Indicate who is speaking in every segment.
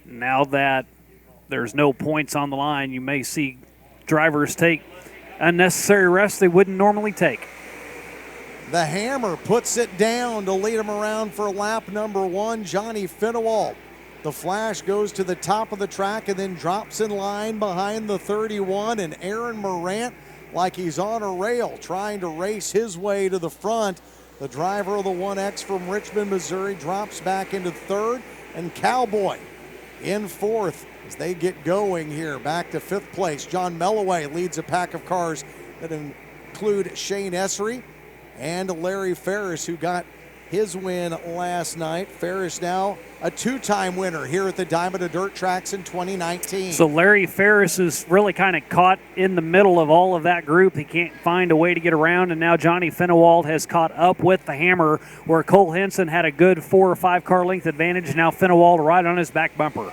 Speaker 1: Now that there's no points on the line, you may see drivers take unnecessary rests they wouldn't normally take.
Speaker 2: The Hammer puts it down to lead him around for lap number 1, Johnny Finewald. The Flash goes to the top of the track and then drops in line behind the 31, and Aaron Morant, like he's on a rail, trying to race his way to the front. The driver of the 1X from Richmond, Missouri, drops back into third, and Cowboy in fourth as they get going here. Back to fifth place. John Melloway leads a pack of cars that include Shane Essery and Larry Ferris, who got his win last night. Ferris now a two-time winner here at the Diamond of Dirt tracks in 2019.
Speaker 1: So Larry Ferris is really kind of caught in the middle of all of that group. He can't find a way to get around, and now Johnny Finewald has caught up with the Hammer, where Cole Henson had a good 4 or 5 car length advantage. Now Finewald right on his back bumper.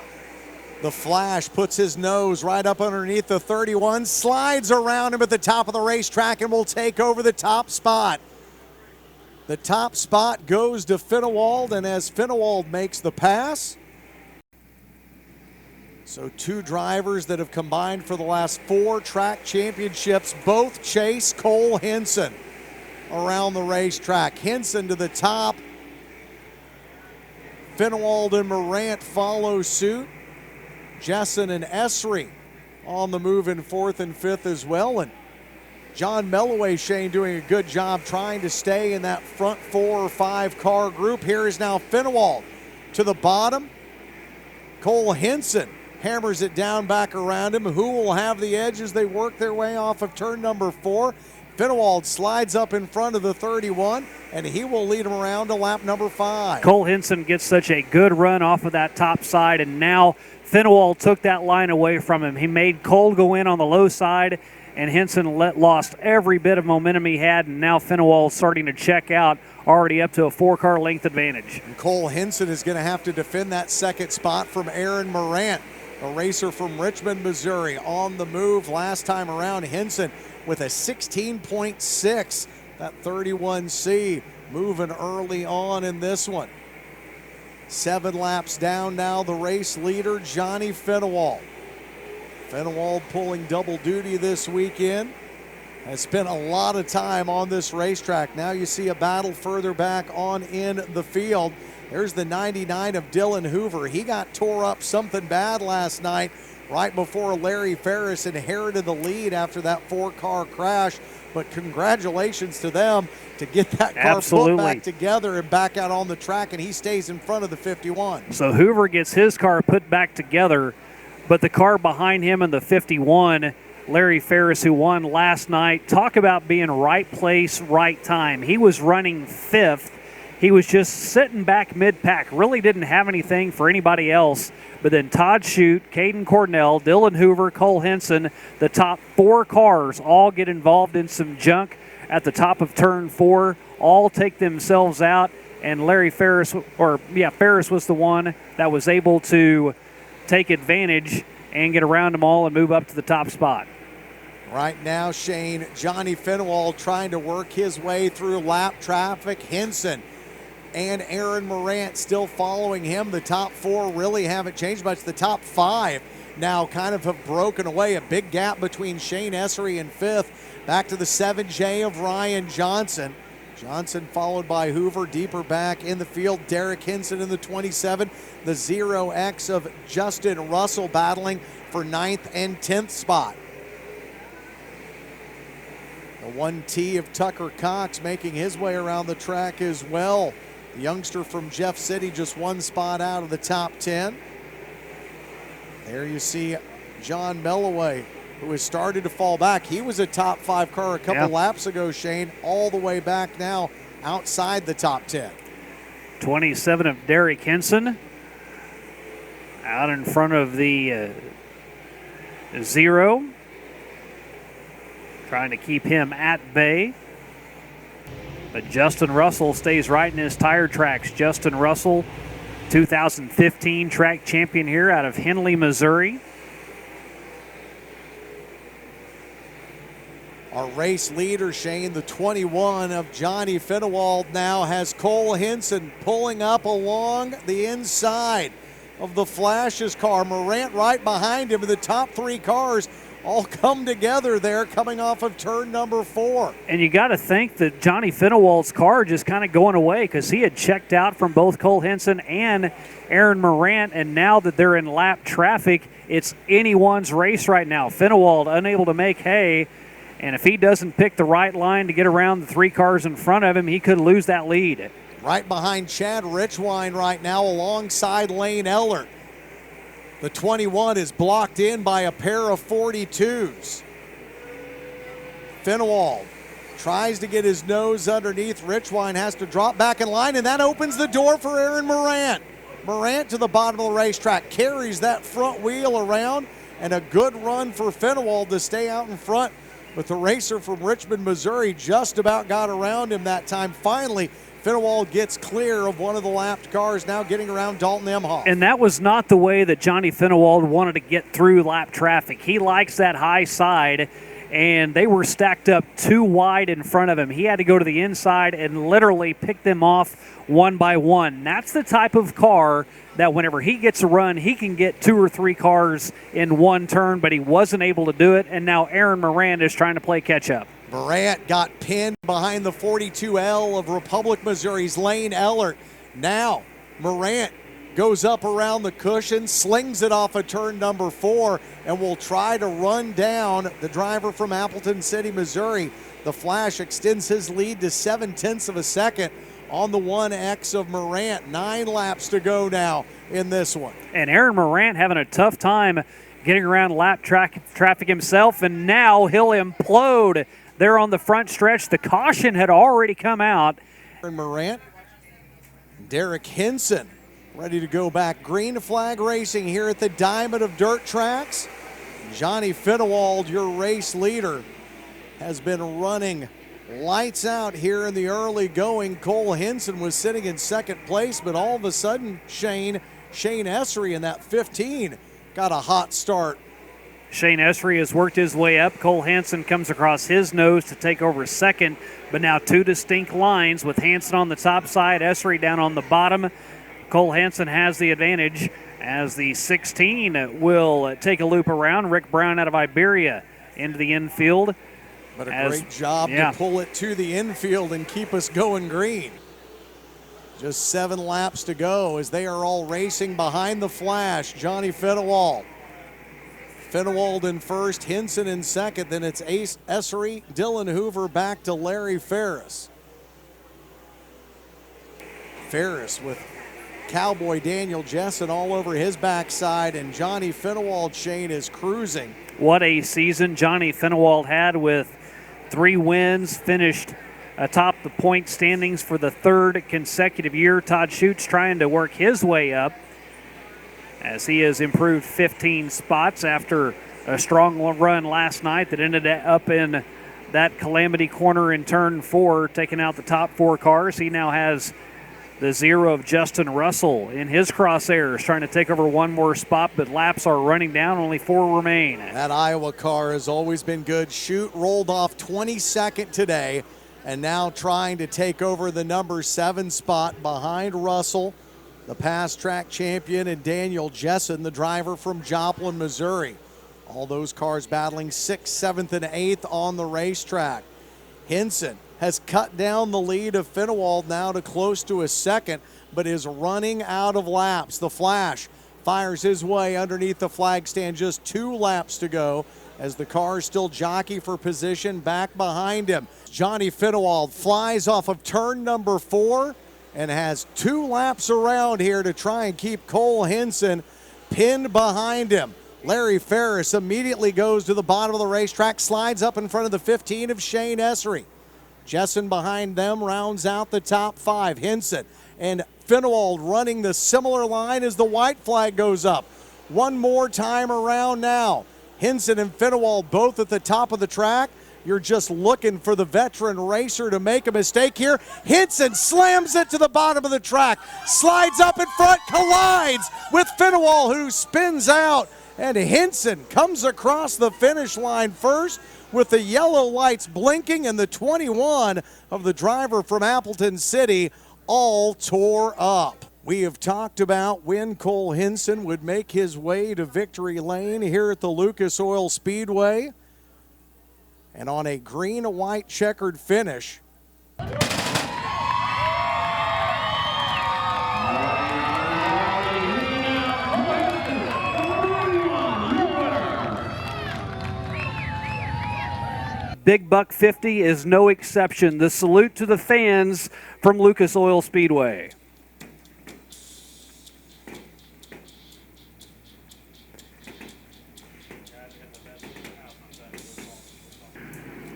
Speaker 2: The Flash puts his nose right up underneath the 31, slides around him at the top of the racetrack, and will take over the top spot. The top spot goes to Finewald, and as Finewald makes the pass, so two drivers that have combined for the last 4 track championships both chase Cole Henson around the racetrack. Henson to the top. Finewald and Morant follow suit. Jessen and Essery on the move in 4th and 5th as well. And John Melloway, Shane, doing a good job trying to stay in that front 4 or 5 car group. Here is now Finewald to the bottom. Cole Henson hammers it down back around him. Who will have the edge as they work their way off of turn number 4? Finewald slides up in front of the 31, and he will lead him around to lap number 5.
Speaker 1: Cole Henson gets such a good run off of that top side, and now Finewald took that line away from him. He made Cole go in on the low side, and Henson lost every bit of momentum he had, and now Finewald starting to check out, already up to a 4-car length advantage.
Speaker 2: And Cole Henson is going to have to defend that second spot from Aaron Morant, a racer from Richmond, Missouri, on the move last time around. Henson with a 16.6, that 31C, moving early on in this one. 7 laps down now, the race leader, Johnny Finewald. Finewald pulling double duty this weekend. Has spent a lot of time on this racetrack. Now you see a battle further back on in the field. There's the 99 of Dylan Hoover. He got tore up something bad last night right before Larry Ferris inherited the lead after that 4-car crash. But congratulations to them to get that car put back together and back out on the track, and he stays in front of the 51.
Speaker 1: So Hoover gets his car put back together, but the car behind him in the 51, Larry Ferris, who won last night, talk about being right place, right time. He was running 5th. He was just sitting back mid-pack, really didn't have anything for anybody else. But then Todd Shute, Caden Cornell, Dylan Hoover, Cole Henson, the top 4 cars all get involved in some junk at the top of turn 4, all take themselves out, and Ferris was the one that was able to take advantage and get around them all and move up to the top spot.
Speaker 2: Right now, Shane, Johnny Finewald trying to work his way through lap traffic. Henson and Aaron Morant still following him. The top 4 really haven't changed much. The top 5 now kind of have broken away. A big gap between Shane Essery in 5th. Back to the 7J of Ryan Johnson. Johnson followed by Hoover. Deeper back in the field, Derek Henson in the 27. The 0X of Justin Russell battling for 9th and 10th spot. The 1T of Tucker Cox making his way around the track as well. The youngster from Jeff City just 1 spot out of the top 10. There you see John Melloway, who has started to fall back. He was a top 5 car a couple laps ago, Shane, all the way back now outside the top 10.
Speaker 1: 27 of Derek Henson out in front of the 0. Trying to keep him at bay. But Justin Russell stays right in his tire tracks. Justin Russell, 2015 track champion here out of Henley, Missouri.
Speaker 2: Our race leader, Shane, the 21 of Johnny Finewald now has Cole Henson pulling up along the inside. of the Flash's car. Morant right behind him, and the top three cars all come together there coming off of turn number 4.
Speaker 1: And you got to think that Johnny Finewald's car just kind of going away because he had checked out from both Cole Henson and Aaron Morant, and now that they're in lap traffic, it's anyone's race right now. Finewald unable to make hay, and if he doesn't pick the right line to get around the three cars in front of him, he could lose that lead.
Speaker 2: Right behind Chad Richwine right now alongside Lane Ellert. The 21 is blocked in by a pair of 42s. Finewald tries to get his nose underneath. Richwine has to drop back in line, and that opens the door for Aaron Morant. Morant to the bottom of the racetrack, carries that front wheel around, and a good run for Finewald to stay out in front. But the racer from Richmond, Missouri just about got around him that time. Finally, Finewald gets clear of one of the lapped cars, now getting around Dalton Emhoff.
Speaker 1: And that was not the way that Johnny Finewald wanted to get through lap traffic. He likes that high side, and they were stacked up too wide in front of him. He had to go to the inside and literally pick them off one by one. That's the type of car that whenever he gets a run, he can get 2 or 3 cars in one turn, but he wasn't able to do it, and now Aaron Morant is trying to play catch-up.
Speaker 2: Morant got pinned behind the 42L of Republic, Missouri's Lane Ellert. Now Morant goes up around the cushion, slings it off of turn number 4, and will try to run down the driver from Appleton City, Missouri. The Flash extends his lead to 0.7 of a second on the 1X of Morant. 9 laps to go now in this one.
Speaker 1: And Aaron Morant having a tough time getting around lap traffic himself, and now he'll implode there on the front stretch. The caution had already come out.
Speaker 2: Aaron Morant, Derek Hinson ready to go back. Green flag racing here at the Diamond of Dirt Tracks. Johnny Finewald, your race leader, has been running lights out here in the early going. Cole Henson was sitting in second place, but all of a sudden Shane Essery in that 15 got a hot start.
Speaker 1: Shane Essery has worked his way up. Cole Hansen comes across his nose to take over second, but now 2 distinct lines with Hansen on the top side, Essery down on the bottom. Cole Hansen has the advantage as the 16 will take a loop around. Rick Brown out of Iberia into the infield.
Speaker 2: But a great job to pull it to the infield and keep us going green. Just 7 laps to go as they are all racing behind the Flash. Johnny Finewald. Finewald in first, Hinson in second, then it's Ace Essery, Dylan Hoover back to Larry Ferris. Ferris with Cowboy Daniel Jessen all over his backside, and Johnny Finewald, Shane, is cruising.
Speaker 1: What a season Johnny Finewald had with 3 wins, finished atop the point standings for the 3rd consecutive year. Todd Schutz trying to work his way up as he has improved 15 spots after a strong run last night that ended up in that calamity corner in turn 4, taking out the top 4 cars. He now has the 0 of Justin Russell in his crosshairs, trying to take over one more spot, but laps are running down. Only 4 remain.
Speaker 2: That Iowa car has always been good. Schutz rolled off 22nd today, and now trying to take over the number 7 spot behind Russell, the past track champion, and Daniel Jessen, the driver from Joplin, Missouri. All those cars battling 6th, 7th, and 8th on the racetrack. Hinson has cut down the lead of Finewald now to close to a second, but is running out of laps. The Flash fires his way underneath the flag stand. Just 2 laps to go as the cars still jockey for position back behind him. Johnny Finewald flies off of turn number 4 and has 2 laps around here to try and keep Cole Henson pinned behind him. Larry Ferris immediately goes to the bottom of the racetrack, slides up in front of the 15 of Shane Essery. Jessen behind them rounds out the top 5. Hinson and Finewald running the similar line as the white flag goes up. One more time around now. Hinson and Finewald both at the top of the track. You're just looking for the veteran racer to make a mistake here. Hinson slams it to the bottom of the track, slides up in front, collides with Finewald, who spins out, and Hinson comes across the finish line first with the yellow lights blinking, and the 21 of the driver from Appleton City all tore up. We have talked about when Cole Hinson would make his way to victory lane here at the Lucas Oil Speedway. And on a green and white checkered finish,
Speaker 1: Big Buck 50 is no exception. The salute to the fans from Lucas Oil Speedway.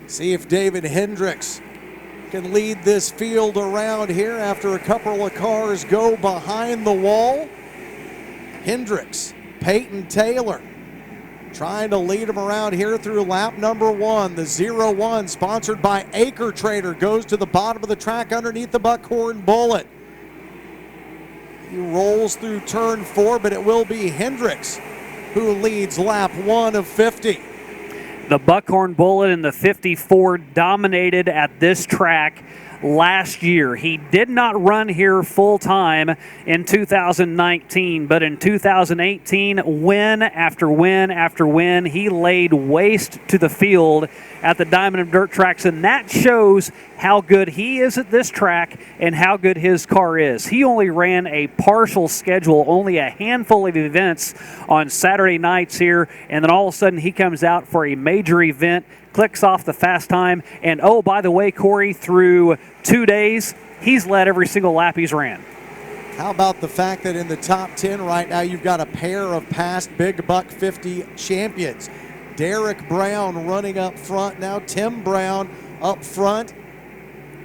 Speaker 2: See if David Hendricks can lead this field around here after a couple of cars go behind the wall. Hendricks, Peyton Taylor trying to lead him around here through lap number 1. The 0-1 sponsored by Acre Trader goes to the bottom of the track underneath the Buckhorn Bullet. He rolls through turn 4, but it will be Hendricks who leads lap 1 of 50.
Speaker 1: The Buckhorn Bullet in the 54 dominated at this track last year. He did not run here full time in 2019, but in 2018, win after win after win, he laid waste to the field at the Diamond and Dirt tracks, and that shows how good he is at this track and how good his car is. He only ran a partial schedule, only a handful of events on Saturday nights here, and then all of a sudden he comes out for a major event, clicks off the fast time, and oh, by the way, Corey, through 2 days, he's led every single lap he's ran.
Speaker 2: How about the fact that in the top 10 right now, you've got a pair of past Big Buck 50 champions. Derek Brown running up front now, Tim Brown up front.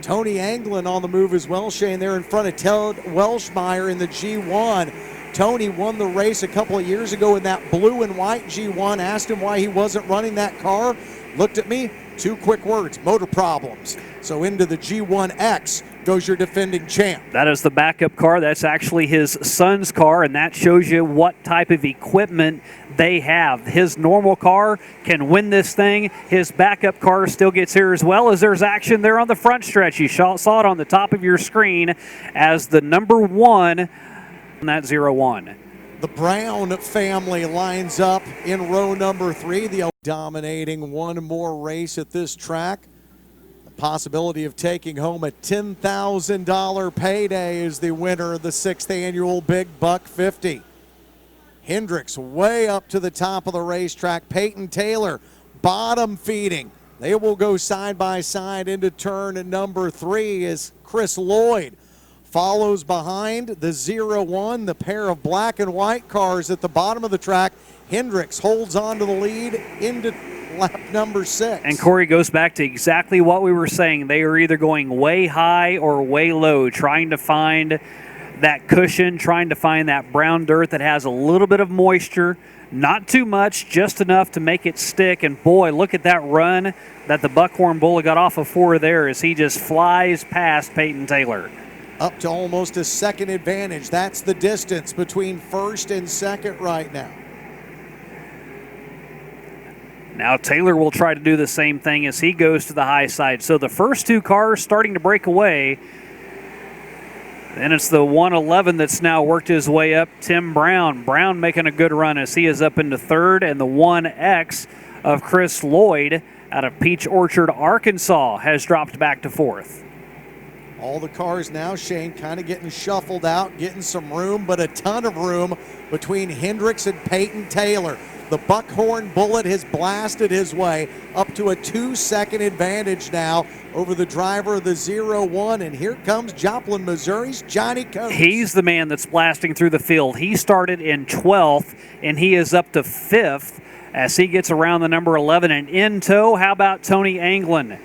Speaker 2: Tony Anglin on the move as well, Shane, there in front of Ted Welshmeyer in the G1. Tony won the race a couple of years ago in that blue and white G1. Asked him why he wasn't running that car. Looked at me, 2 quick words, motor problems. So into the G1X goes your defending champ.
Speaker 1: That is the backup car. That's actually his son's car, and that shows you what type of equipment they have. His normal car can win this thing. His backup car still gets here, as well as there's action there on the front stretch. You saw it on the top of your screen as the number 1 in that 0-1.
Speaker 2: The Brown family lines up in row number 3. The dominating one more race at this track. The possibility of taking home a $10,000 payday is the winner of the 6th annual Big Buck 50. Hendricks way up to the top of the racetrack. Peyton Taylor bottom feeding. They will go side by side into turn number 3 as Chris Lloyd follows behind the 0-1, the pair of black and white cars at the bottom of the track. Hendricks holds on to the lead into lap number 6.
Speaker 1: And Corey goes back to exactly what we were saying. They are either going way high or way low, trying to find that cushion, trying to find that brown dirt that has a little bit of moisture, not too much, just enough to make it stick. And boy, look at that run that the Buckhorn Bullet got off of 4 there as he just flies past Peyton Taylor.
Speaker 2: Up to almost a second advantage. That's the distance between first and second right now.
Speaker 1: Now Taylor will try to do the same thing as he goes to the high side. So the first 2 cars starting to break away. Then it's the 111 that's now worked his way up. Tim Brown. Brown making a good run as he is up into 3rd. And the 1X of Chris Lloyd out of Peach Orchard, Arkansas has dropped back to 4th.
Speaker 2: All the cars now, Shane, kind of getting shuffled out, getting some room, but a ton of room between Hendricks and Peyton Taylor. The Buckhorn Bullet has blasted his way up to a 2-second advantage now over the driver of the 0-1. And here comes Joplin, Missouri's Johnny Coates.
Speaker 1: He's the man that's blasting through the field. He started in 12th, and he is up to 5th as he gets around the number 11. And in tow, how about Tony Anglin?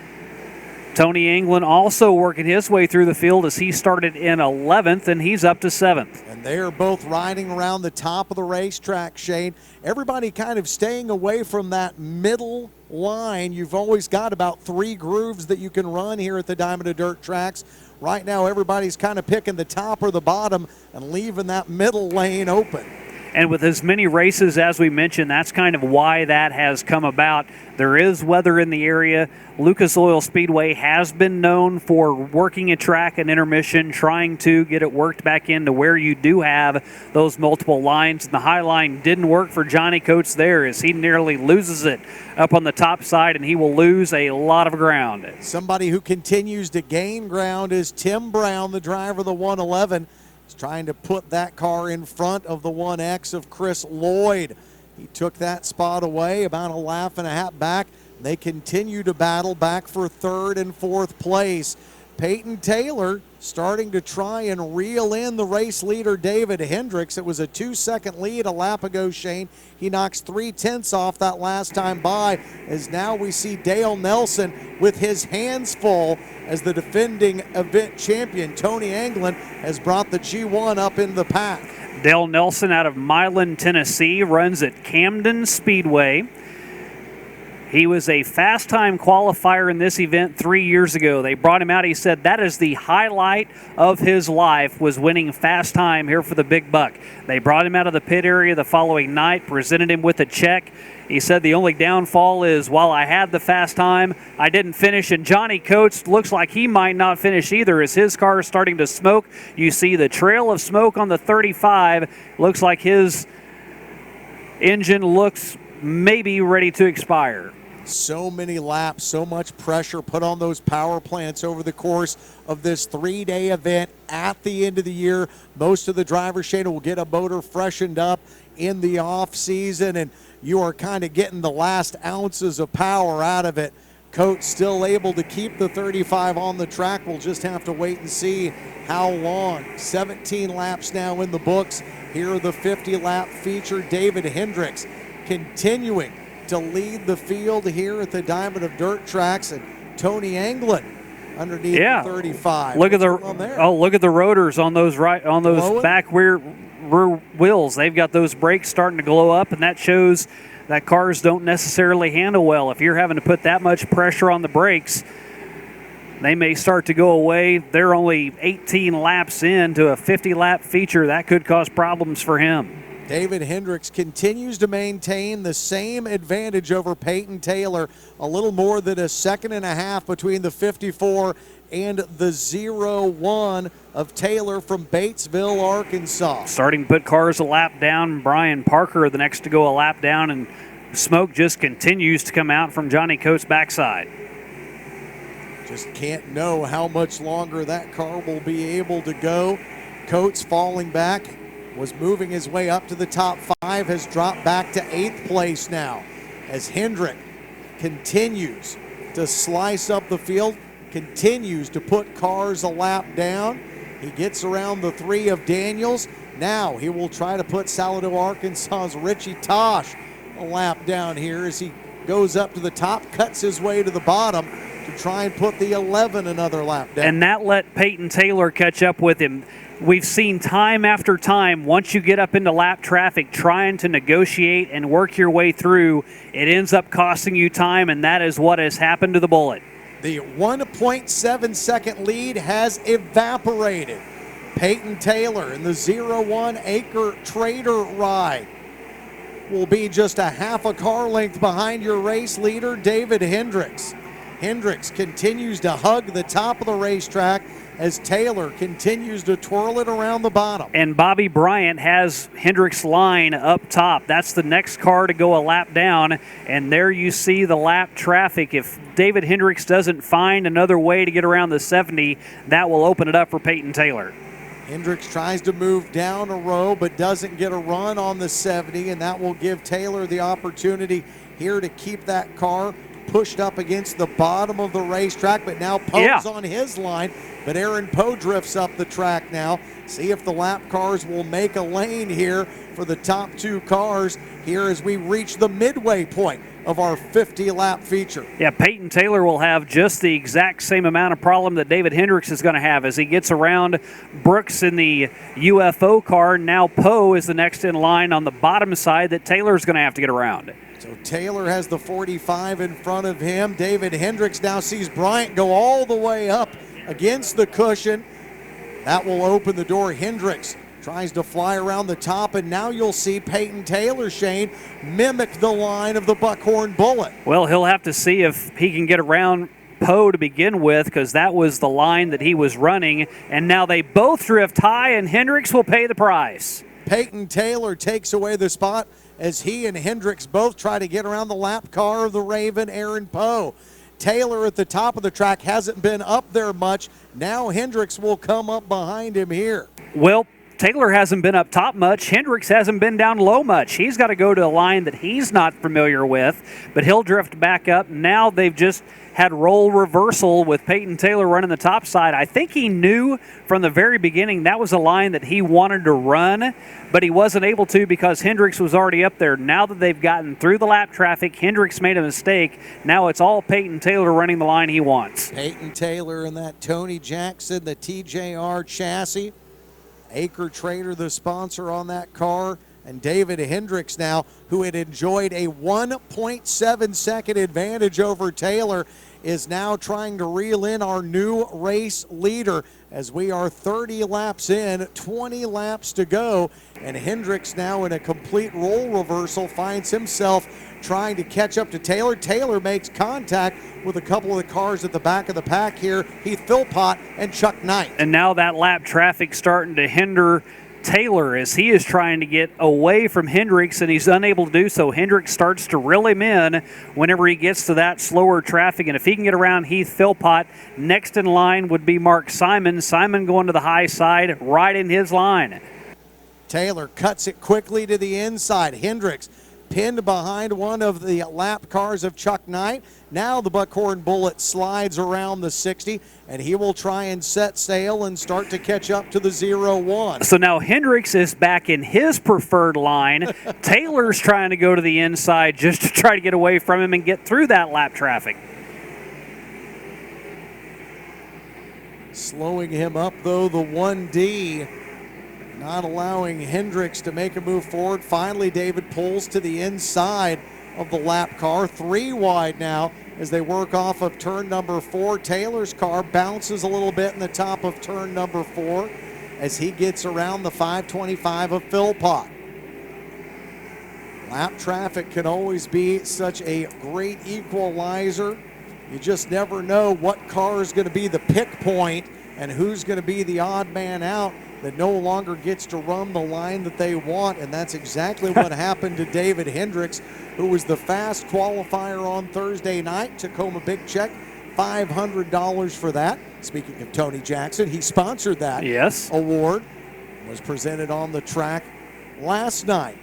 Speaker 1: Tony Anglin also working his way through the field as he started in 11th, and he's up to 7th.
Speaker 2: And they are both riding around the top of the racetrack, Shane. Everybody kind of staying away from that middle line. You've always got about 3 grooves that you can run here at the Diamond and Dirt tracks. Right now, everybody's kind of picking the top or the bottom and leaving that middle lane open.
Speaker 1: And with as many races as we mentioned, that's kind of why that has come about. There is weather in the area. Lucas Oil Speedway has been known for working a track at intermission, trying to get it worked back into where you do have those multiple lines. And the high line didn't work for Johnny Coates there as he nearly loses it up on the top side, and he will lose a lot of ground.
Speaker 2: Somebody who continues to gain ground is Tim Brown, the driver of the 111. He's trying to put that car in front of the 1X of Chris Lloyd. He took that spot away about a lap and a half back. They continue to battle back for third and fourth place. Peyton Taylor starting to try and reel in the race leader, David Hendricks. It was a 2-second lead a lap ago, Shane. He knocks 3/10 off that last time by, as now we see Dale Nelson with his hands full as the defending event champion. Tony Anglin has brought the G1 up in the pack.
Speaker 1: Dale Nelson out of Milan, Tennessee, runs at Camden Speedway. He was a fast time qualifier in this event 3 years ago. They brought him out. He said that is the highlight of his life, was winning fast time here for the big buck. They brought him out of the pit area the following night, presented him with a check. He said the only downfall is while I had the fast time, I didn't finish. And Johnny Coates looks like he might not finish either as his car is starting to smoke. You see the trail of smoke on the 35. Looks like his engine looks maybe ready to expire.
Speaker 2: So many laps, so much pressure put on those power plants over the course of this 3-day event at the end of the year. Most of the drivers, Shane, will get a motor freshened up in the off season, and you are kind of getting the last ounces of power out of it. Coates still able to keep the 35 on the track. We'll just have to wait and see how long. 17 laps now in the books. Here are the 50-lap feature. David Hendricks continuing to lead the field here at the Diamond of Dirt tracks, and Tony Anglin underneath the 35.
Speaker 1: Look at the rotors on those back rear wheels. They've got those brakes starting to glow up, and that shows that cars don't necessarily handle well. If you're having to put that much pressure on the brakes, they may start to go away. They're only 18 laps into a 50-lap feature. That could cause problems for him.
Speaker 2: David Hendricks continues to maintain the same advantage over Peyton Taylor. A little more than a second and a half between the 54 and the 01 of Taylor from Batesville, Arkansas.
Speaker 1: Starting to put cars a lap down. Brian Parker the next to go a lap down, and smoke just continues to come out from Johnny Coates' backside.
Speaker 2: Just can't know how much longer that car will be able to go. Coates falling back, was moving his way up to the top 5, has dropped back to 8th place now as Hendrick continues to slice up the field, continues to put cars a lap down. He gets around the 3 of Daniels. Now he will try to put Salado, Arkansas's Richie Tosh a lap down here as he goes up to the top, cuts his way to the bottom to try and put the 11 another lap down.
Speaker 1: And that let Peyton Taylor catch up with him. We've seen time after time, once you get up into lap traffic, trying to negotiate and work your way through, it ends up costing you time, and that is what has happened to the Bullet.
Speaker 2: The 1.7-second lead has evaporated. Peyton Taylor in the 01 Acre Trader ride will be just a half a car length behind your race leader, David Hendricks. Hendricks continues to hug the top of the racetrack as Taylor continues to twirl it around the bottom.
Speaker 1: And Bobby Bryant has Hendricks' line up top. That's the next car to go a lap down, and there you see the lap traffic. If David Hendricks doesn't find another way to get around the 70, that will open it up for Peyton Taylor.
Speaker 2: Hendricks tries to move down a row but doesn't get a run on the 70, and that will give Taylor the opportunity here to keep that car pushed up against the bottom of the racetrack. But now Poe's on his line, but Aaron Poe drifts up the track now. See if the lap cars will make a lane here for the top 2 cars here as we reach the midway point of our 50-lap feature.
Speaker 1: Yeah, Peyton Taylor will have just the exact same amount of problem that David Hendricks is going to have as he gets around Brooks in the UFO car. Now Poe is the next in line on the bottom side that Taylor's going to have to get around.
Speaker 2: So Taylor has the 45 in front of him. David Hendricks now sees Bryant go all the way up against the cushion. That will open the door. Hendricks tries to fly around the top, and now you'll see Peyton Taylor, Shane, mimic the line of the Buckhorn Bullet.
Speaker 1: Well, he'll have to see if he can get around Poe to begin with, because that was the line that he was running, and now they both drift high, and Hendricks will pay the price.
Speaker 2: Peyton Taylor takes away the spot as he and Hendricks both try to get around the lap car of the Raven, Aaron Poe. Taylor at the top of the track hasn't been up there much. Now Hendricks will come up behind him here.
Speaker 1: Well, Taylor hasn't been up top much. Hendricks hasn't been down low much. He's got to go to a line that he's not familiar with, but he'll drift back up. Now they've just had role reversal with Peyton Taylor running the top side. I think he knew from the very beginning that was a line that he wanted to run, but he wasn't able to because Hendricks was already up there. Now that they've gotten through the lap traffic, Hendricks made a mistake. Now it's all Peyton Taylor running the line he wants.
Speaker 2: Peyton Taylor and that Tony Jackson, the TJR chassis. Acre Trader, the sponsor on that car, and David Hendricks now, who had enjoyed a 1.7 second advantage over Taylor, is now trying to reel in our new race leader as we are 30 laps in, 20 laps to go, and Hendricks now in a complete role reversal finds himself trying to catch up to Taylor. Taylor makes contact with a couple of the cars at the back of the pack here, Heath Philpott and Chuck Knight.
Speaker 1: And now that lap traffic starting to hinder Taylor as he is trying to get away from Hendricks, and he's unable to do so. Hendricks starts to reel him in whenever he gets to that slower traffic, and if he can get around Heath Philpott, next in line would be Mark Simon. Simon going to the high side, right in his line.
Speaker 2: Taylor cuts it quickly to the inside. Hendricks pinned behind one of the lap cars of Chuck Knight. Now the Buckhorn Bullet slides around the 60, and he will try and set sail and start to catch up to the 0-1.
Speaker 1: So now Hendricks is back in his preferred line. Taylor's trying to go to the inside just to try to get away from him and get through that lap traffic.
Speaker 2: Slowing him up, though, the 1D. Not allowing Hendricks to make a move forward. Finally, David pulls to the inside of the lap car. 3 wide now as they work off of turn number 4. Taylor's car bounces a little bit in the top of turn number 4 as he gets around the 525 of Philpott. Lap traffic can always be such a great equalizer. You just never know what car is going to be the pick point and who's going to be the odd man out that no longer gets to run the line that they want, and that's exactly what happened to David Hendricks, who was the fast qualifier on Thursday night. Took home a big check, $500 for that. Speaking of Tony Jackson, he sponsored that award. Was presented on the track last night.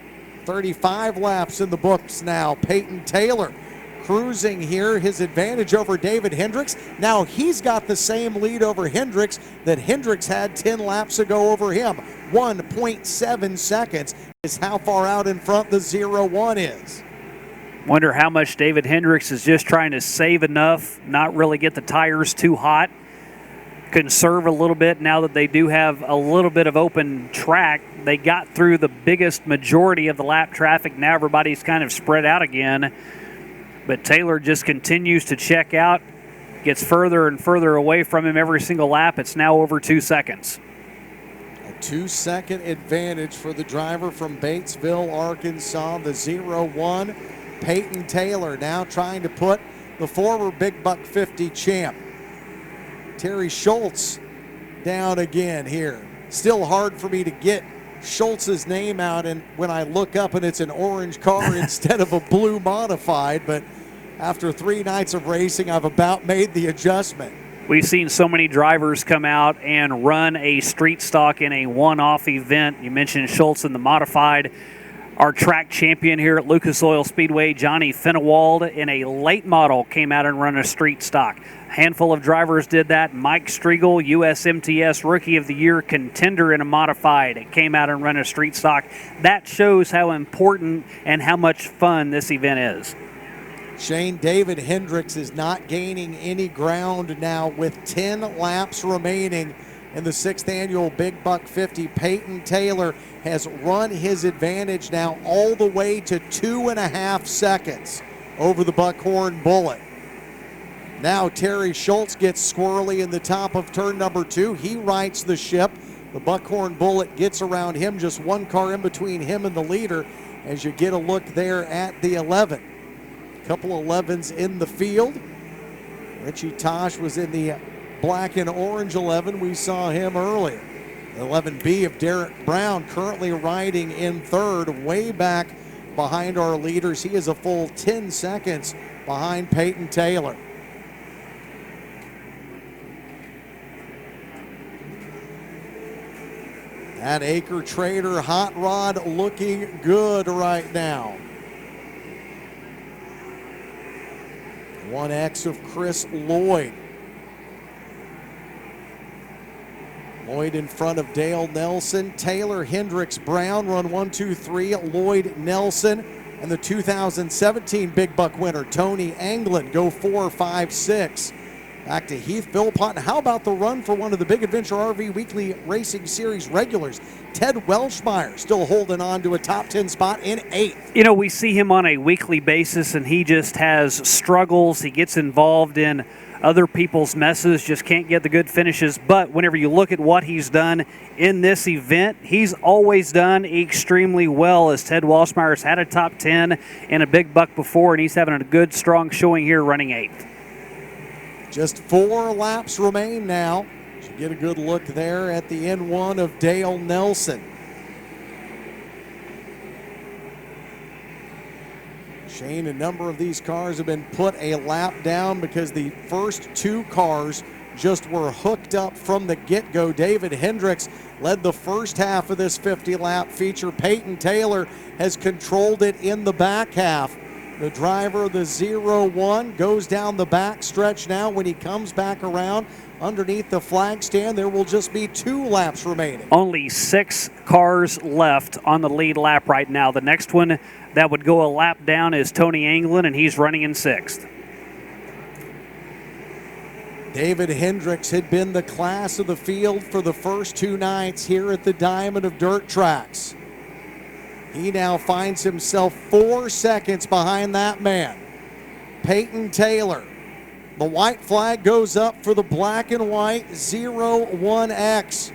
Speaker 2: 35 laps in the books now. Peyton Taylor cruising here, his advantage over David Hendricks. Now he's got the same lead over Hendricks that Hendricks had 10 laps ago over him. 1.7 seconds is how far out in front the 0-1 is.
Speaker 1: Wonder how much David Hendricks is just trying to save enough, not really get the tires too hot, conserve a little bit now that they do have a little bit of open track. They got through the biggest majority of the lap traffic. Now everybody's kind of spread out again. But Taylor just continues to check out, gets further and further away from him every single lap. It's now over 2 seconds.
Speaker 2: A 2-second advantage for the driver from Batesville, Arkansas, the 0-1. Peyton Taylor now trying to put the former Big Buck 50 champ, Terry Schultz, down again here. Still hard for me to get Schultz's name out, and when I look up and it's an orange car instead of a blue modified, but after 3 nights of racing, I've about made the adjustment.
Speaker 1: We've seen so many drivers come out and run a street stock in a one-off event. You mentioned Schultz in the modified. Our track champion here at Lucas Oil Speedway, Johnny Finnewald, in a late model came out and run a street stock. A handful of drivers did that. Mike Striegel, USMTS Rookie of the Year contender in a modified, came out and ran a street stock. That shows how important and how much fun this event is.
Speaker 2: Shane, David Hendricks is not gaining any ground now with 10 laps remaining in the 6th annual Big Buck 50. Peyton Taylor has run his advantage now all the way to 2.5 seconds over the Buckhorn Bullet. Now Terry Schultz gets squirrely in the top of turn number 2. He rights the ship, The Buckhorn Bullet gets around him, just one car in between him and the leader as you get a look there at the 11. Couple of 11s in the field. Richie Tosh was in the black and orange 11. We saw him earlier. 11B of Derek Brown currently riding in third, way back behind our leaders. He is a full 10 seconds behind Peyton Taylor. That Acre Trader hot rod looking good right now. 1X of Chris Lloyd. Lloyd in front of Dale Nelson. Taylor, Hendricks, Brown run 1, 2, 3. Lloyd, Nelson, and the 2017 Big Buck winner, Tony Anglin, go 4, 5, 6. Back to Heath Philpott. How about the run for one of the Big Adventure RV Weekly Racing Series regulars? Ted Welshmeyer still holding on to a top 10 spot in 8th.
Speaker 1: You know, we see him on a weekly basis, and he just has struggles. He gets involved in other people's messes, just can't get the good finishes. But whenever you look at what he's done in this event, he's always done extremely well, as Ted Welshmeyer's had a top 10 in a Big Buck before, and he's having a good, strong showing here running 8th.
Speaker 2: Just 4 laps remain now. You get a good look there at the N1 of Dale Nelson. Shane, a number of these cars have been put a lap down because the first 2 cars just were hooked up from the get-go. David Hendricks led the first half of this 50-lap feature. Peyton Taylor has controlled it in the back half. The driver of the 0-1 goes down the back stretch now. When he comes back around underneath the flag stand, there will just be 2 laps remaining.
Speaker 1: Only 6 cars left on the lead lap right now. The next one that would go a lap down is Tony Anglin, and he's running in 6th.
Speaker 2: David Hendricks had been the class of the field for the first 2 nights here at the Diamond of Dirt Tracks. He now finds himself 4 seconds behind that man, Peyton Taylor. The white flag goes up for the black and white 01X.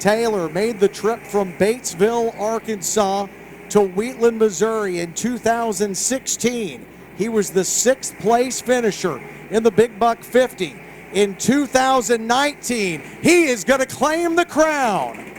Speaker 2: Taylor made the trip from Batesville, Arkansas to Wheatland, Missouri in 2016. He was the 6th place finisher in the Big Buck 50. In 2019, he is going to claim the crown.